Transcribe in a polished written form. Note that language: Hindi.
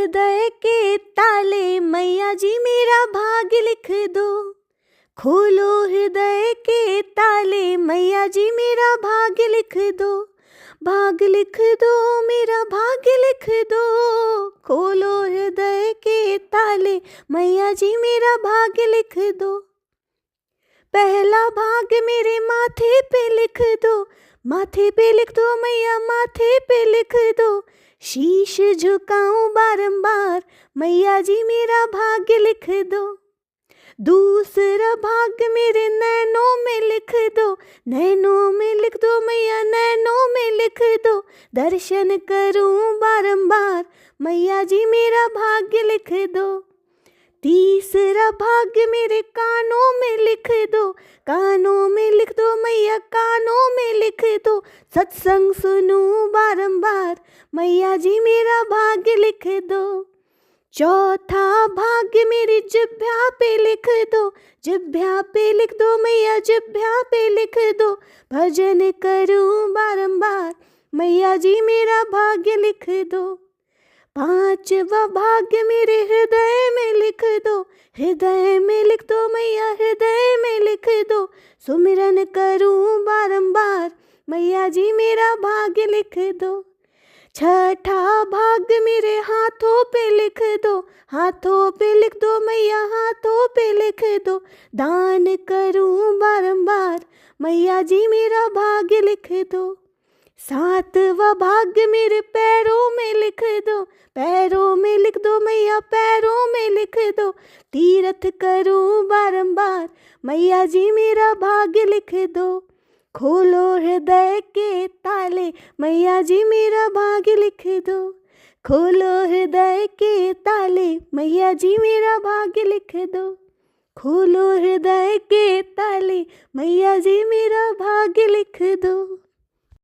हृदय के ताले, मैया जी मेरा भाग्य लिख दो। खोलो हृदय के ताले, मैया जी मेरा भाग्य लिख दो। भाग्य लिख दो, मेरा भाग्य लिख दो। खोलो हृदय के ताले, मैया जी मेरा भाग्य लिख दो। पहला भाग्य मेरे माथे पे लिख दो। माथे पे लिख दो मैया, माथे पे लिख दो। शीश झुकाऊं बारंबार, मैया जी मेरा भाग्य लिख दो। दूसरा भाग्य मेरे नैनों में लिख दो। नैनों में लिख दो मैया, नैनों में लिख दो। दर्शन करूं बारंबार, मैया जी मेरा भाग्य लिख दो। तीसरा भाग्य मेरे कानों में लिख दो। कानों में लिख दो मैया, कानों में लिख दो। सत्संग सुनूं बारंबार, मैया जी मेरा भाग्य लिख दो। चौथा भाग्य मेरी जिह्वा पे लिख दो। जिह्वा पे लिख दो मैया, जिह्वा पे लिख दो। भजन करूं बारंबार, मैया जी मेरा भाग्य लिख दो। पांचवा भाग्य मेरे हृदय में लिख दो। हृदय में लिख दो मैया, हृदय में लिख दो। सुमिरन करूं बारंबार, मैया जी मेरा भाग्य लिख दो। छठा भाग्य मेरे हाथों पे लिख दो। हाथों पे लिख दो मैया, हाथों पे लिख दो। दान करूं बारंबार, मैया जी मेरा भाग्य लिख दो। सातवां भाग्य मेरे पैरों में लिख दो। पैरों में लिख दो मैया, पैरों में लिख दो। तीर्थ करूं बारंबार, मैया जी मेरा भाग्य लिख दो। खोलो हृदय के ताले, मैया जी मेरा भाग्य लिख दो। खोलो हृदय के ताले, मैया जी मेरा भाग्य लिख दो। खोलो हृदय के ताले, मैया जी मेरा भाग्य लिख दो।